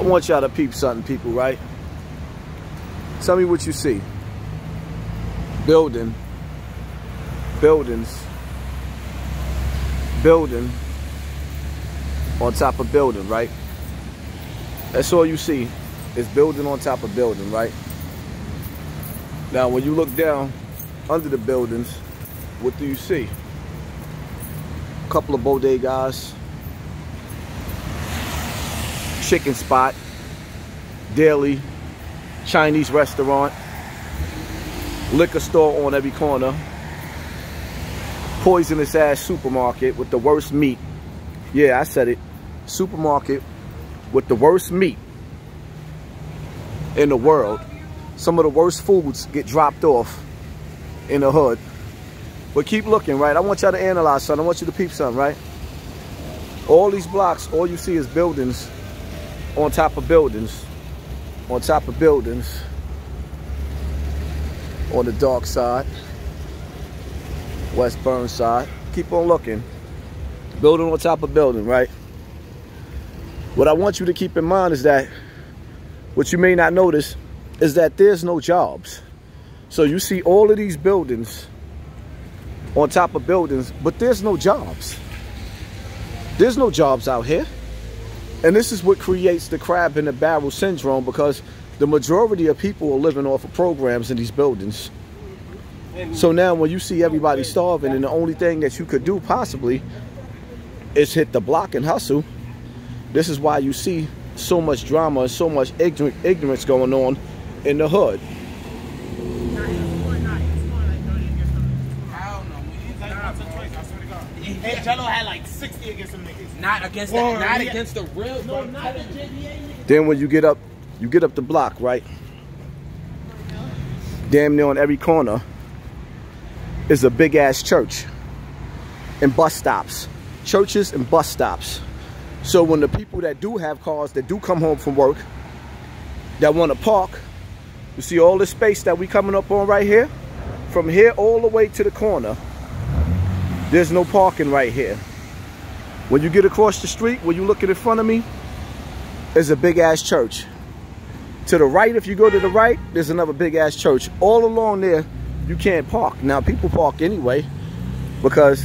want y'all to peep something, people, right? Tell me what you see. Building. Buildings. Building. On top of building, right? That's all you see. Is building on top of building, right? Now, when you look down under the buildings, what do you see? A couple of bodegas, chicken spot, deli, Chinese restaurant, liquor store on every corner, poisonous ass supermarket with the worst meat. Yeah, I said it. Supermarket with the worst meat in the world. Some of the worst foods get dropped off in the hood. But keep looking, right? I want y'all to analyze something. I want you to peep something, right? All these blocks, all you see is buildings on top of buildings. On top of buildings. On the dark side. West Burnside. Keep on looking. Building on top of building, right? What I want you to keep in mind is that what you may not notice is that there's no jobs. So you see all of these buildings on top of buildings, but there's no jobs. There's no jobs out here. And this is what creates the crab in the barrel syndrome, because the majority of people are living off of programs in these buildings. So now when you see everybody starving and the only thing that you could do possibly is hit the block and hustle, this is why you see so much drama and so much ignorance going on in the hood. Hey, Jello had like 60 against some niggas. Not against that, not against the real. No, not the JBA niggas. Then when you get up the block, right? Damn near on every corner is a big ass church and bus stops. Churches and bus stops. So when the people that do have cars, that do come home from work, that want to park, you see all this space that we coming up on right here? From here all the way to the corner, there's no parking right here. When you get across the street, when you look in front of me, there's a big ass church. To the right, if you go to the right, there's another big ass church. All along there, you can't park. Now, people park anyway because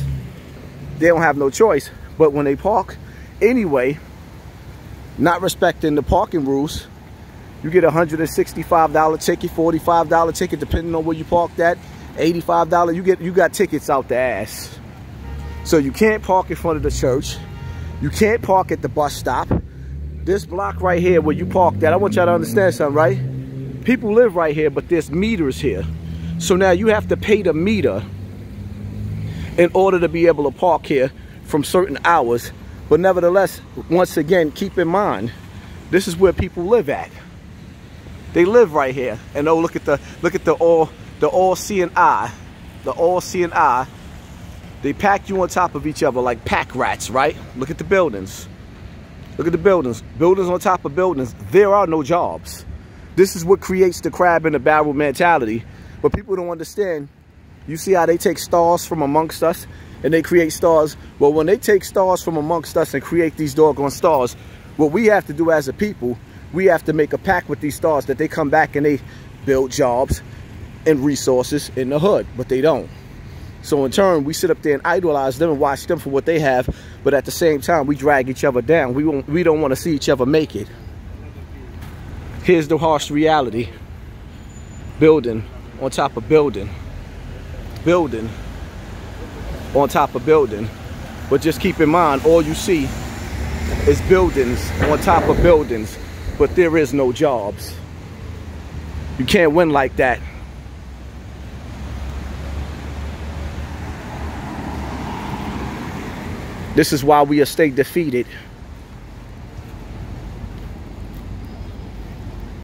they don't have no choice. But when they park anyway, not respecting the parking rules, you get a $165 ticket, $45 ticket, depending on where you parked at, $85. You got tickets out the ass. So you can't park in front of the church. You can't park at the bus stop. This block right here where you parked at, I want y'all to understand something, right? People live right here, but there's meters here. So now you have to pay the meter in order to be able to park here from certain hours. But nevertheless, once again, keep in mind, this is where people live at. They live right here. And oh, look at the all-seeing eye. The all-seeing eye. They pack you on top of each other like pack rats, right? Look at the buildings. Look at the buildings. Buildings on top of buildings. There are no jobs. This is what creates the crab in the barrel mentality. But people don't understand. You see how they take stars from amongst us and they create stars? Well, when they take stars from amongst us and create these doggone stars, what we have to do as a people, we have to make a pact with these stars that they come back and they build jobs and resources in the hood. But they don't. So in turn, we sit up there and idolize them and watch them for what they have. But at the same time, we drag each other down. We don't want to see each other make it. Here's the harsh reality. Building on top of building. Building on top of building. But just keep in mind, all you see is buildings on top of buildings. But there is no jobs. You can't win like that. This is why we are stay defeated.